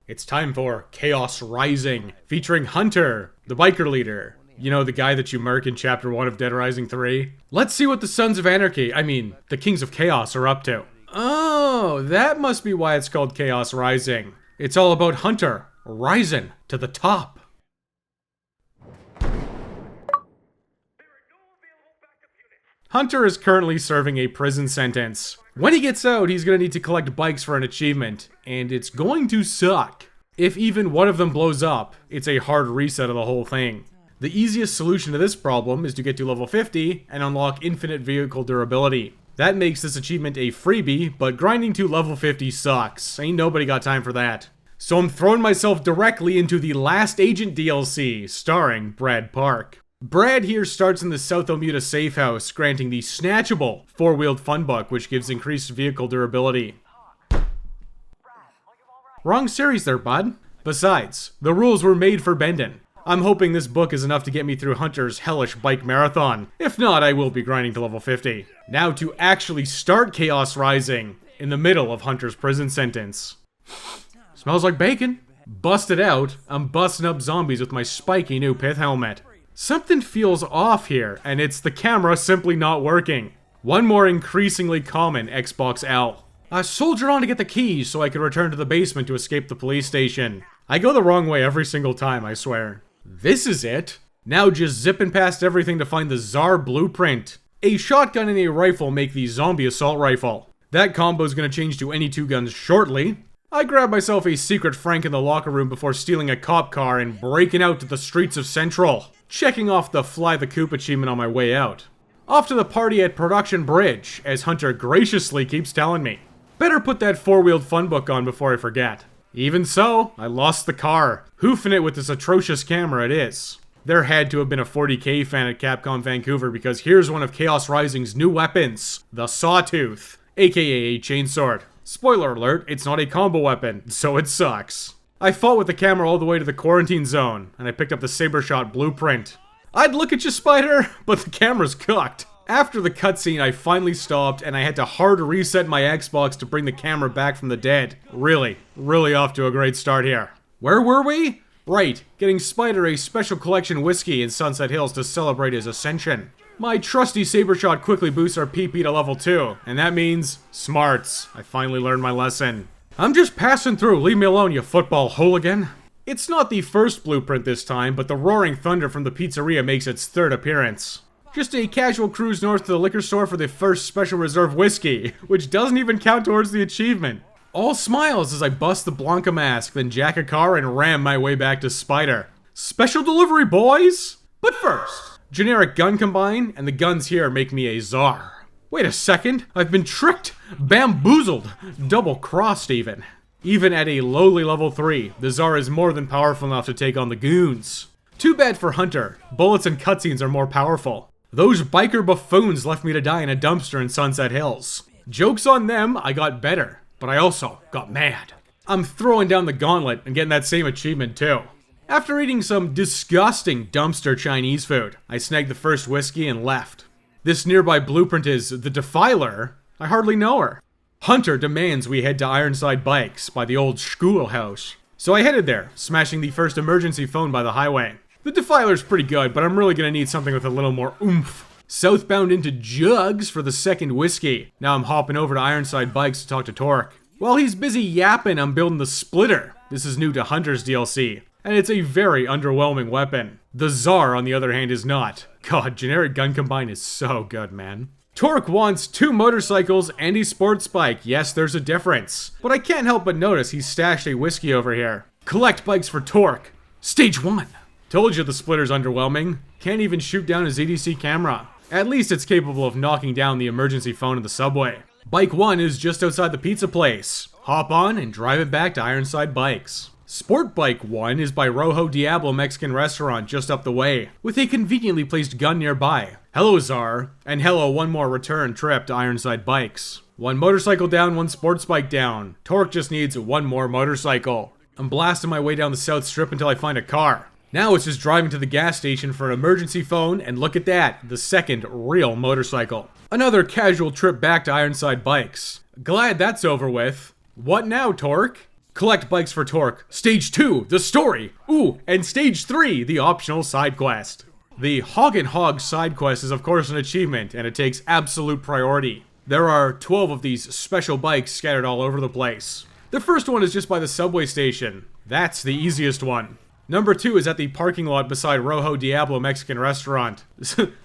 It's time for Chaos Rising, featuring Hunter, the biker leader. You know, the guy that you murk in Chapter 1 of Dead Rising 3? Let's see what the Sons of Anarchy, the Kings of Chaos, are up to. Oh, that must be why it's called Chaos Rising. It's all about Hunter rising to the top. Hunter is currently serving a prison sentence. When he gets out, he's gonna need to collect bikes for an achievement, and it's going to suck. If even one of them blows up, it's a hard reset of the whole thing. The easiest solution to this problem is to get to level 50 and unlock infinite vehicle durability. That makes this achievement a freebie, but grinding to level 50 sucks. Ain't nobody got time for that. So I'm throwing myself directly into the Last Agent DLC, starring Brad Park. Brad here starts in the South Omuta safe house, granting the snatchable four-wheeled fun book, which gives increased vehicle durability. Wrong series there, bud. Besides, the rules were made for bending. I'm hoping this book is enough to get me through Hunter's hellish bike marathon. If not, I will be grinding to level 50. Now to actually start Chaos Rising, in the middle of Hunter's prison sentence. Smells like bacon. Busted out, I'm busting up zombies with my spiky new pith helmet. Something feels off here, and it's the camera simply not working. One more increasingly common Xbox L. I soldier on to get the keys so I can return to the basement to escape the police station. I go the wrong way every single time, I swear. This is it. Now just zipping past everything to find the Tsar blueprint. A shotgun and a rifle make the zombie assault rifle. That combo is going to change to any two guns shortly. I grab myself a secret Frank in the locker room before stealing a cop car and breaking out to the streets of Central. Checking off the Fly the Coop achievement on my way out. Off to the party at Production Bridge, as Hunter graciously keeps telling me. Better put that four-wheeled fun book on before I forget. Even so, I lost the car, hoofing it with this atrocious camera it is. There had to have been a 40k fan at Capcom Vancouver because here's one of Chaos Rising's new weapons, the Sawtooth, aka a chainsword. Spoiler alert, it's not a combo weapon, so it sucks. I fought with the camera all the way to the quarantine zone, and I picked up the Sabershot blueprint. I'd look at you, Spider, but the camera's cooked. After the cutscene, I finally stopped, and I had to hard reset my Xbox to bring the camera back from the dead. Really off to a great start here. Where were we? Right, getting Spider a special collection whiskey in Sunset Hills to celebrate his ascension. My trusty Sabershot quickly boosts our PP to level 2, and that means smarts. I finally learned my lesson. I'm just passing through, leave me alone, you football hooligan. It's not the first blueprint this time, but the roaring thunder from the pizzeria makes its third appearance. Just a casual cruise north to the liquor store for the first special reserve whiskey, which doesn't even count towards the achievement. All smiles as I bust the Blanca mask, then jack a car and ram my way back to Spider. Special delivery, boys! But first, generic gun combine, and the guns here make me a czar. Wait a second, I've been tricked, bamboozled, double-crossed even. Even at a lowly level 3, the Tsar is more than powerful enough to take on the goons. Too bad for Hunter, bullets and cutscenes are more powerful. Those biker buffoons left me to die in a dumpster in Sunset Hills. Joke's on them, I got better, but I also got mad. I'm throwing down the gauntlet and getting that same achievement too. After eating some disgusting dumpster Chinese food, I snagged the first whiskey and left. This nearby blueprint is the Defiler. I hardly know her. Hunter demands we head to Ironside Bikes by the old schoolhouse. So I headed there, smashing the first emergency phone by the highway. The Defiler's pretty good, but I'm really gonna need something with a little more oomph. Southbound into Jugs for the second whiskey. Now I'm hopping over to Ironside Bikes to talk to Torque. While he's busy yapping, I'm building the Splitter. This is new to Hunter's DLC, and it's a very underwhelming weapon. The Tsar, on the other hand, is not. God, generic gun combine is so good, man. Torque wants 2 motorcycles and a sports bike. Yes, there's a difference. But I can't help but notice he's stashed a whiskey over here. Collect bikes for Torque. Stage 1. Told you the Splitter's underwhelming. Can't even shoot down a ZDC camera. At least it's capable of knocking down the emergency phone in the subway. Bike 1 is just outside the pizza place. Hop on and drive it back to Ironside Bikes. Sport Bike 1 is by Rojo Diablo Mexican restaurant just up the way, with a conveniently placed gun nearby. Hello Tsar, and hello one more return trip to Ironside Bikes. 1 motorcycle down, 1 sports bike down. Torque just needs 1 more motorcycle. I'm blasting my way down the South Strip until I find a car. Now it's just driving to the gas station for an emergency phone, and look at that, the second real motorcycle. Another casual trip back to Ironside Bikes. Glad that's over with. What now, Torque? Collect bikes for Torque. Stage 2, the story. Ooh, and Stage 3, the optional side quest. The Hoggin Hogs side quest is of course an achievement, and it takes absolute priority. There are 12 of these special bikes scattered all over the place. The first one is just by the subway station. That's the easiest one. Number 2 is at the parking lot beside Rojo Diablo Mexican restaurant.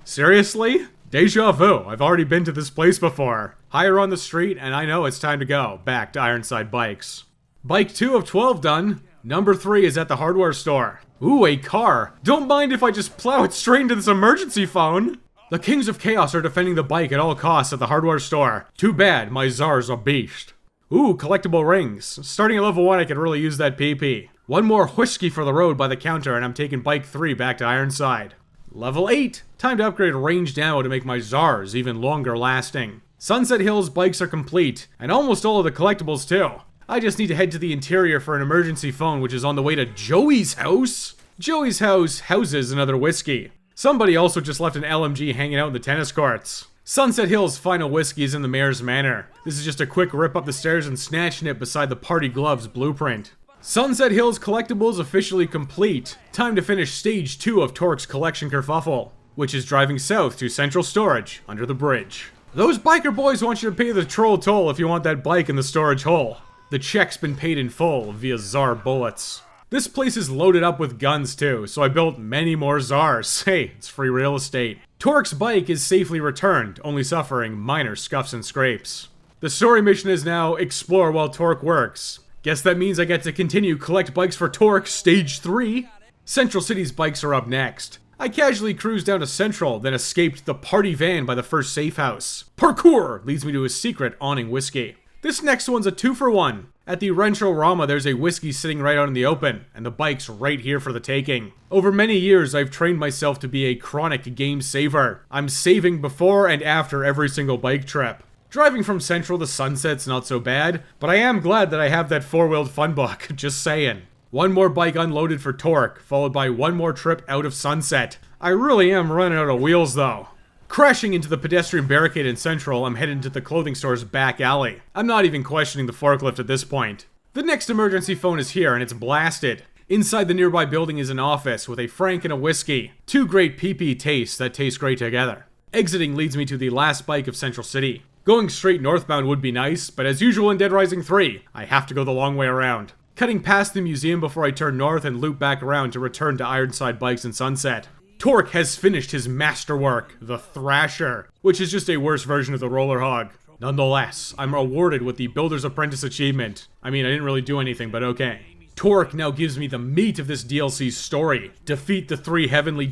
Seriously? Deja vu, I've already been to this place before. Higher on the street, and I know it's time to go back to Ironside Bikes. Bike 2 of 12 done. Number 3 is at the hardware store. Ooh, a car. Don't mind if I just plow it straight into this emergency phone. The Kings of Chaos are defending the bike at all costs at the hardware store. Too bad, my Tsar's a beast. Ooh, collectible rings. Starting at level 1, I could really use that PP. One more whiskey for the road by the counter, and I'm taking bike 3 back to Ironside. Level 8. Time to upgrade ranged ammo to make my Tsars even longer lasting. Sunset Hills bikes are complete, and almost all of the collectibles too. I just need to head to the interior for an emergency phone, which is on the way to Joey's house. Joey's house houses another whiskey. Somebody also just left an LMG hanging out in the tennis courts. Sunset Hills' final whiskey is in the Mayor's Manor. This is just a quick rip up the stairs and snatching it beside the Party Gloves blueprint. Sunset Hills collectibles officially complete. Time to finish Stage 2 of Torque's collection kerfuffle, which is driving south to Central Storage under the bridge. Those biker boys want you to pay the troll toll if you want that bike in the storage hole. The check's been paid in full via Tsar bullets. This place is loaded up with guns too, so I built many more Tsars. Hey, it's free real estate. Torque's bike is safely returned, only suffering minor scuffs and scrapes. The story mission is now explore while Torque works. Guess that means I get to continue collect bikes for Torque Stage 3. Central City's bikes are up next. I casually cruised down to Central, then escaped the party van by the first safe house. Parkour leads me to a secret awning whiskey. This next one's a 2-for-1. At the Rancho Rama, there's a whiskey sitting right out in the open, and the bike's right here for the taking. Over many years, I've trained myself to be a chronic game saver. I'm saving before and after every single bike trip. Driving from Central to Sunset's not so bad, but I am glad that I have that 4-wheeled fun book, just saying. One more bike unloaded for Torque, followed by one more trip out of Sunset. I really am running out of wheels though. Crashing into the pedestrian barricade in Central, I'm headed to the clothing store's back alley. I'm not even questioning the forklift at this point. The next emergency phone is here, and it's blasted. Inside the nearby building is an office with a Frank and a whiskey. Two great PP tastes that taste great together. Exiting leads me to the last bike of Central City. Going straight northbound would be nice, but as usual in Dead Rising 3, I have to go the long way around. Cutting past the museum before I turn north and loop back around to return to Ironside Bikes in Sunset. Torque has finished his masterwork, the Thrasher, which is just a worse version of the Roller Hog. Nonetheless, I'm awarded with the Builder's Apprentice achievement. I mean, I didn't really do anything, but okay. Torque now gives me the meat of this DLC's story. Defeat the 3 Heavenly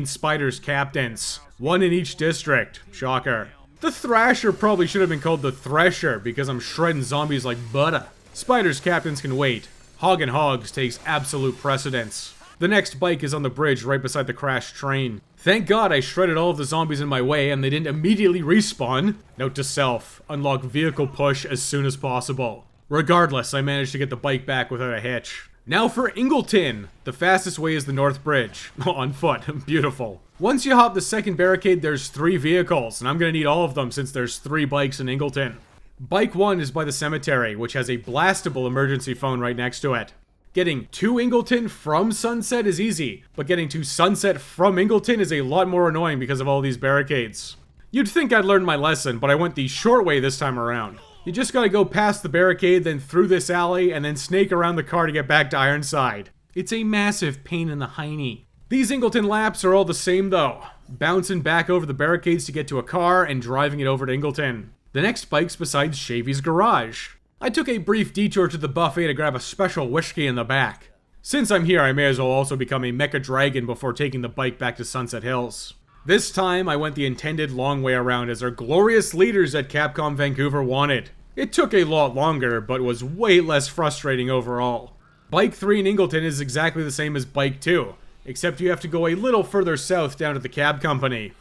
Spider's captains. 1 in each district. Shocker. The Thrasher probably should have been called the Thresher, because I'm shredding zombies like butter. Spider's captains can wait. Hoggin Hogs takes absolute precedence. The next bike is on the bridge right beside the crashed train. Thank God I shredded all of the zombies in my way and they didn't immediately respawn. Note to self, unlock vehicle push as soon as possible. Regardless, I managed to get the bike back without a hitch. Now for Ingleton! The fastest way is the North Bridge. On foot, beautiful. Once you hop the second barricade, there's 3 vehicles, and I'm gonna need all of them since there's 3 bikes in Ingleton. Bike 1 is by the cemetery, which has a blastable emergency phone right next to it. Getting to Ingleton from Sunset is easy, but getting to Sunset from Ingleton is a lot more annoying because of all these barricades. You'd think I'd learned my lesson, but I went the short way this time around. You just gotta go past the barricade, then through this alley, and then snake around the car to get back to Ironside. It's a massive pain in the hiney. These Ingleton laps are all the same though. Bouncing back over the barricades to get to a car, and driving it over to Ingleton. The next bike's beside Shavy's garage. I took a brief detour to the buffet to grab a special whiskey in the back. Since I'm here, I may as well also become a mecha dragon before taking the bike back to Sunset Hills. This time, I went the intended long way around as our glorious leaders at Capcom Vancouver wanted. It took a lot longer, but was way less frustrating overall. Bike 3 in Ingleton is exactly the same as Bike 2, except you have to go a little further south down to the cab company.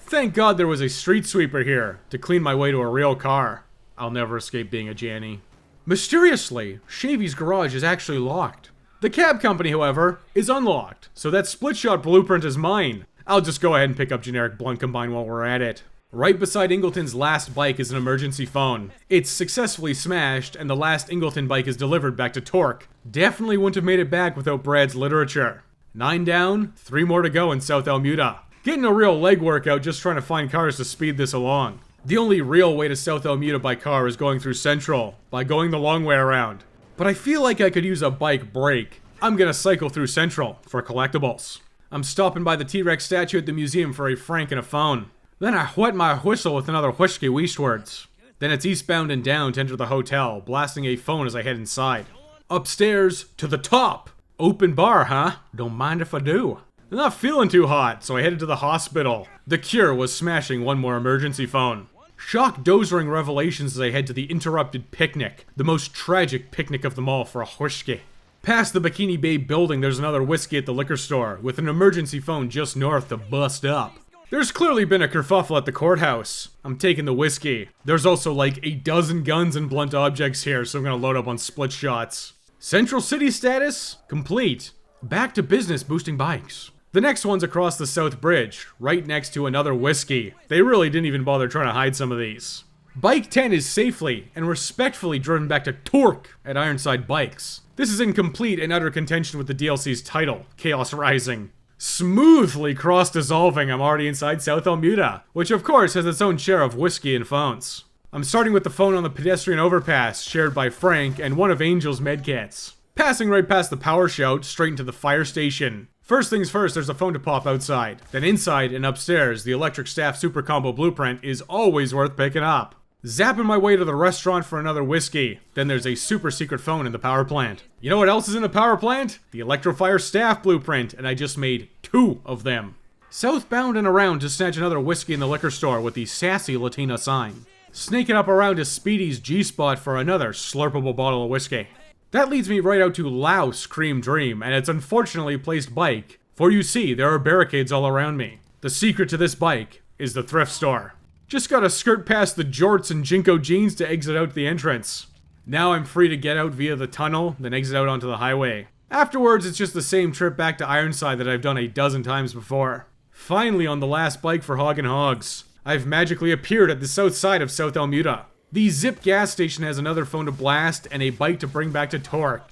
Thank God there was a street sweeper here to clean my way to a real car. I'll never escape being a Janny. Mysteriously, Shavy's garage is actually locked. The cab company, however, is unlocked, so that split shot blueprint is mine. I'll just go ahead and pick up generic blunt combine while we're at it. Right beside Ingleton's last bike is an emergency phone. It's successfully smashed, and the last Ingleton bike is delivered back to Torque. Definitely wouldn't have made it back without Brad's literature. 9 down, 3 more to go in South Elmuda. Getting a real leg workout just trying to find cars to speed this along. The only real way to South Elmuda by car is going through Central, by going the long way around. But I feel like I could use a bike break. I'm gonna cycle through Central for collectibles. I'm stopping by the T-Rex statue at the museum for a franc and a phone. Then I whet my whistle with another whiskey westwards. Then it's eastbound and down to enter the hotel, blasting a phone as I head inside. Upstairs, to the top! Open bar, huh? Don't mind if I do. I'm not feeling too hot, so I headed to the hospital. The Cure was smashing one more emergency phone. Shock dozering revelations as I head to the interrupted picnic, the most tragic picnic of them all for a whiskey. Past the Bikini Babe building, there's another whiskey at the liquor store, with an emergency phone just north to bust up. There's clearly been a kerfuffle at the courthouse. I'm taking the whiskey. There's also like a dozen guns and blunt objects here, so I'm gonna load up on split shots. Central City status? Complete. Back to business boosting bikes. The next one's across the South Bridge, right next to another whiskey. They really didn't even bother trying to hide some of these. Bike 10 is safely and respectfully driven back to Torque at Ironside Bikes. This is in complete and utter contention with the DLC's title, Chaos Rising. Smoothly cross-dissolving, I'm already inside South Elmuda, which of course has its own share of whiskey and phones. I'm starting with the phone on the pedestrian overpass, shared by Frank, and one of Angel's medkits. Passing right past the power shout, straight into the fire station. First things first, there's a phone to pop outside. Then inside and upstairs, the electric staff super combo blueprint is always worth picking up. Zapping my way to the restaurant for another whiskey. Then there's a super secret phone in the power plant. You know what else is in the power plant? The Electrofire staff blueprint, and I just made 2 of them. Southbound and around to snatch another whiskey in the liquor store with the sassy Latina sign. Snaking up around to Speedy's G-Spot for another slurpable bottle of whiskey. That leads me right out to Laos Cream Dream and its unfortunately placed bike, for you see, there are barricades all around me. The secret to this bike is the thrift store. Just gotta skirt past the jorts and Jinko jeans to exit out the entrance. Now I'm free to get out via the tunnel, then exit out onto the highway. Afterwards, it's just the same trip back to Ironside that I've done a dozen times before. Finally on the last bike for Hoggin Hogs. I've magically appeared at the south side of South Elmuda. The Zip gas station has another phone to blast and a bike to bring back to Torque.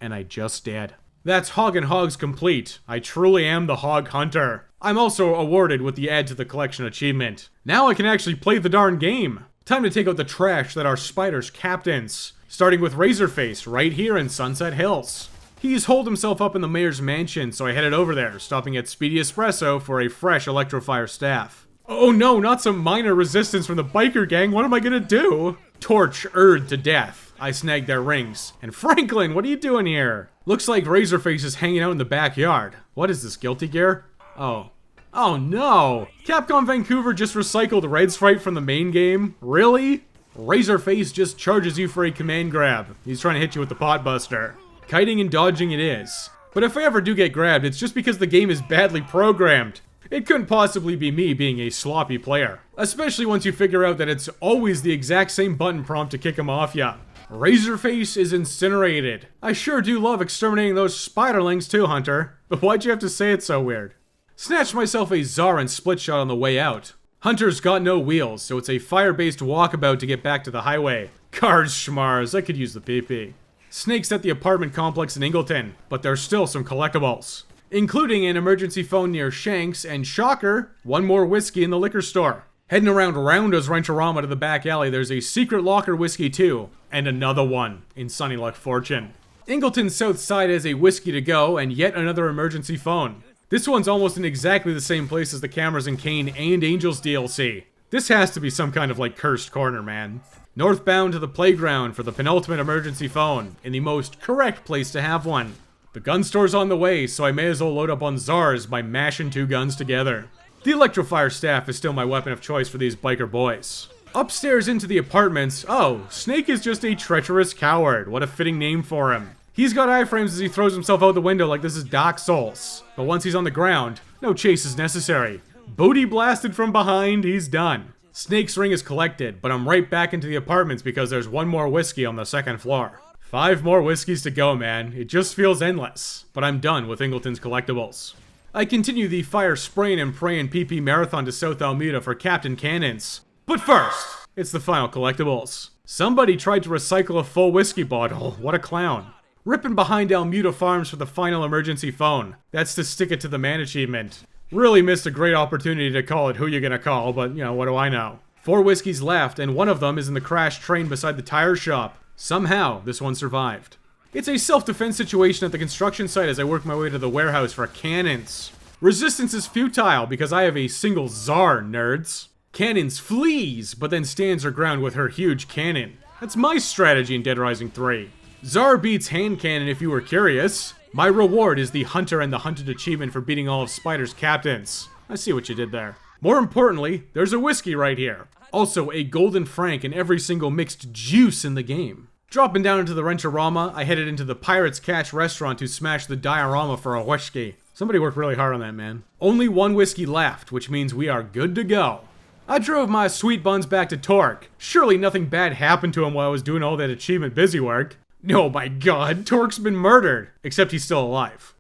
And I just did. That's Hoggin Hogs complete. I truly am the Hog Hunter. I'm also awarded with the Add to the Collection achievement. Now I can actually play the darn game. Time to take out the trash that are Spider's captains. Starting with Razorface right here in Sunset Hills. He's holed himself up in the mayor's mansion, so I headed over there, stopping at Speedy Espresso for a fresh Electrofire staff. Oh no, not some minor resistance from the biker gang, what am I gonna do? Torch Erd to death. I snagged their rings. And Franklin, what are you doing here? Looks like Razorface is hanging out in the backyard. What is this, Guilty Gear? Oh. Oh no! Capcom Vancouver just recycled Red Sprite from the main game? Really? Razorface just charges you for a command grab. He's trying to hit you with the potbuster. Kiting and dodging it is. But if I ever do get grabbed, it's just because the game is badly programmed. It couldn't possibly be me being a sloppy player. Especially once you figure out that it's always the exact same button prompt to kick him off ya. Razorface is incinerated. I sure do love exterminating those spiderlings too, Hunter. But why'd you have to say it so weird? Snatched myself a Zarin split shot on the way out. Hunter's got no wheels, so it's a fire-based walkabout to get back to the highway. Cars schmars, I could use the PP. Snakes at the apartment complex in Ingleton, but there's still some collectibles. Including an emergency phone near Shanks, and shocker, one more whiskey in the liquor store. Heading around Roundo's Rancherama to the back alley, there's a secret locker whiskey too, and another one in Sunny Luck Fortune. Ingleton's south side has a whiskey to go, and yet another emergency phone. This one's almost in exactly the same place as the cameras in Kane and Angels DLC. This has to be some kind of like cursed corner, man. Northbound to the playground for the penultimate emergency phone, in the most correct place to have one. The gun store's on the way, so I may as well load up on Zars by mashing 2 guns together. The Electrofire staff is still my weapon of choice for these biker boys. Upstairs into the apartments, oh, Snake is just a treacherous coward. What a fitting name for him. He's got iframes as he throws himself out the window like this is Dark Souls. But once he's on the ground, no chase is necessary. Booty blasted from behind, he's done. Snake's ring is collected, but I'm right back into the apartments because there's one more whiskey on the 2nd floor. 5 more whiskeys to go, man. It just feels endless. But I'm done with Ingleton's collectibles. I continue the fire spraying and praying PP marathon to South Almeida for Captain Cannons. But first, it's the final collectibles. Somebody tried to recycle a full whiskey bottle. What a clown. Ripping behind Almeida Farms for the final emergency phone. That's the stick it to the man achievement. Really missed a great opportunity to call it who you gonna call, but you know, what do I know. 4 whiskeys left, and one of them is in the crashed train beside the tire shop. Somehow, this one survived. It's a self-defense situation at the construction site as I work my way to the warehouse for cannons. Resistance is futile because I have a single Tsar, nerds. Cannons flees, but then stands her ground with her huge cannon. That's my strategy in Dead Rising 3. Tsar beats hand cannon if you were curious. My reward is the Hunter and the Hunted achievement for beating all of Spider's captains. I see what you did there. More importantly, there's a whiskey right here. Also, a golden frank and every single mixed juice in the game. Dropping down into the Rentarama, I headed into the Pirate's Catch restaurant to smash the diorama for a whiskey. Somebody worked really hard on that, man. Only 1 whiskey left, which means we are good to go. I drove my sweet buns back to Torque. Surely nothing bad happened to him while I was doing all that achievement busy work. Oh my god, Torque's been murdered. Except he's still alive.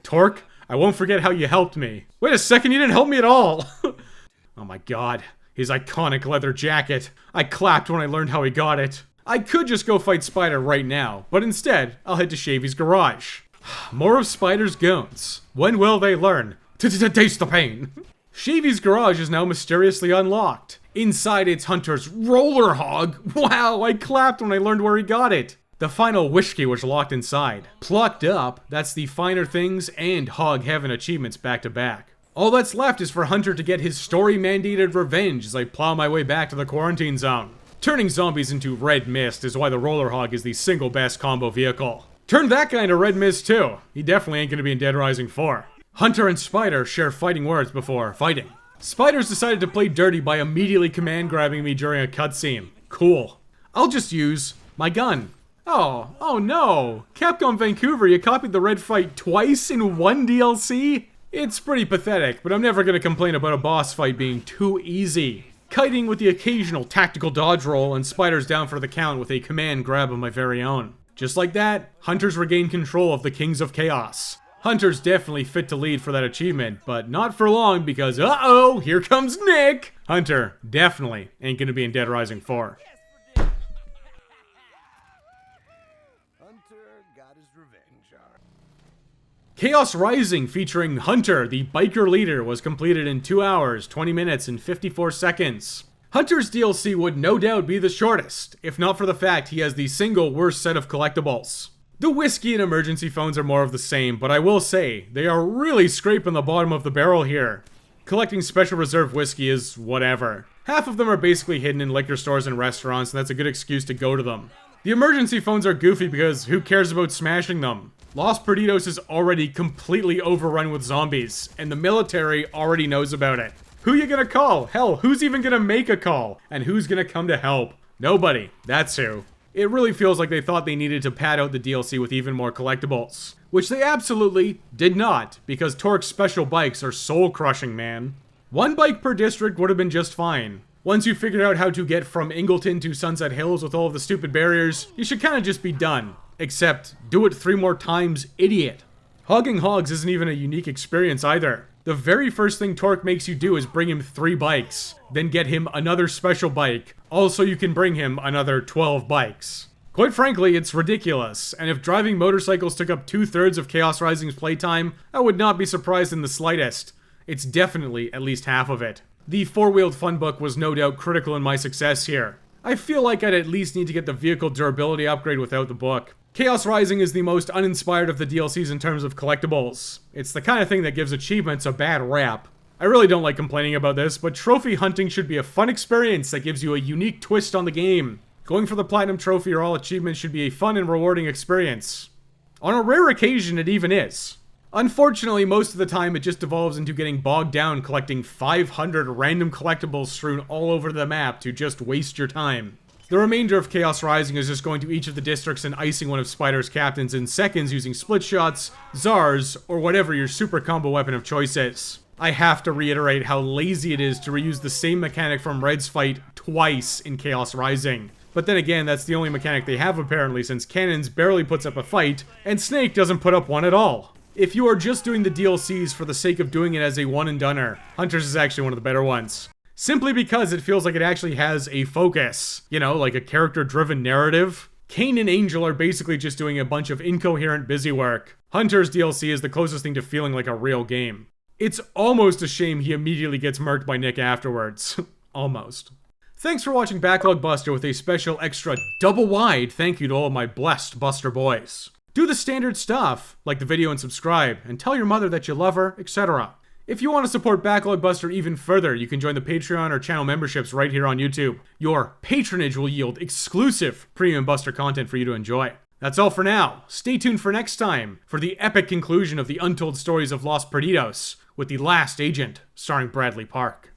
Torque, I won't forget how you helped me. Wait a second, you didn't help me at all. Oh my god, his iconic leather jacket. I clapped when I learned how he got it. I could just go fight Spider right now, but instead, I'll head to Shavy's garage. More of Spider's goons. When will they learn? Taste the pain. Shavy's garage is now mysteriously unlocked. Inside it's Hunter's roller hog. Wow, I clapped when I learned where he got it. The final whiskey was locked inside. Plucked up, that's the Finer Things and Hog Heaven achievements back to back. All that's left is for Hunter to get his story-mandated revenge as I plow my way back to the quarantine zone. Turning zombies into red mist is why the roller hog is the single best combo vehicle. Turned that guy into red mist too. He definitely ain't gonna be in Dead Rising 4. Hunter and Spider share fighting words before fighting. Spider's decided to play dirty by immediately command grabbing me during a cutscene. Cool. I'll just use my gun. Oh no! Capcom Vancouver, you copied the red fight twice in one DLC? It's pretty pathetic, but I'm never gonna complain about a boss fight being too easy. Kiting with the occasional tactical dodge roll, and Spider's down for the count with a command grab of my very own. Just like that, Hunter's regained control of the Kings of Chaos. Hunter's definitely fit to lead for that achievement, but not for long because uh-oh, here comes Nick! Hunter definitely ain't gonna be in Dead Rising 4. Chaos Rising featuring Hunter, the biker leader, was completed in 2 hours, 20 minutes, and 54 seconds. Hunter's DLC would no doubt be the shortest, if not for the fact he has the single worst set of collectibles. The whiskey and emergency phones are more of the same, but I will say, they are really scraping the bottom of the barrel here. Collecting special reserve whiskey is whatever. Half of them are basically hidden in liquor stores and restaurants, and that's a good excuse to go to them. The emergency phones are goofy because who cares about smashing them? Los Perdidos is already completely overrun with zombies, and the military already knows about it. Who you gonna call? Hell, who's even gonna make a call? And who's gonna come to help? Nobody. That's who. It really feels like they thought they needed to pad out the DLC with even more collectibles. Which they absolutely did not, because Torque's special bikes are soul-crushing, man. 1 bike per district would have been just fine. Once you figured out how to get from Ingleton to Sunset Hills with all of the stupid barriers, you should kinda just be done. Except, do it 3 more times, idiot. Hogging Hogs isn't even a unique experience either. The very first thing Torque makes you do is bring him 3 bikes, then get him another special bike, also you can bring him another 12 bikes. Quite frankly, it's ridiculous, and if driving motorcycles took up 2/3 of Chaos Rising's playtime, I would not be surprised in the slightest. It's definitely at least half of it. The 4-wheeled funbook was no doubt critical in my success here. I feel like I'd at least need to get the vehicle durability upgrade without the book. Chaos Rising is the most uninspired of the DLCs in terms of collectibles. It's the kind of thing that gives achievements a bad rap. I really don't like complaining about this, but trophy hunting should be a fun experience that gives you a unique twist on the game. Going for the Platinum Trophy or all achievements should be a fun and rewarding experience. On a rare occasion, it even is. Unfortunately, most of the time it just devolves into getting bogged down collecting 500 random collectibles strewn all over the map to just waste your time. The remainder of Chaos Rising is just going to each of the districts and icing one of Spider's captains in seconds using split shots, Tsars, or whatever your super combo weapon of choice is. I have to reiterate how lazy it is to reuse the same mechanic from Red's fight twice in Chaos Rising. But then again, that's the only mechanic they have apparently, since Cannons barely puts up a fight, and Snake doesn't put up one at all. If you are just doing the DLCs for the sake of doing it as a one-and-doneer, Hunters is actually one of the better ones. Simply because it feels like it actually has a focus. You know, like a character-driven narrative. Cain and Angel are basically just doing a bunch of incoherent busy work. Hunters DLC is the closest thing to feeling like a real game. It's almost a shame he immediately gets murked by Nick afterwards. Almost. Thanks for watching Backlog Buster with a special extra double-wide thank you to all of my blessed Buster boys. Do the standard stuff, like the video and subscribe, and tell your mother that you love her, etc. If you want to support Backlog Buster even further, you can join the Patreon or channel memberships right here on YouTube. Your patronage will yield exclusive premium Buster content for you to enjoy. That's all for now. Stay tuned for next time for the epic conclusion of the untold stories of Los Perdidos with The Last Agent, starring Bradley Park.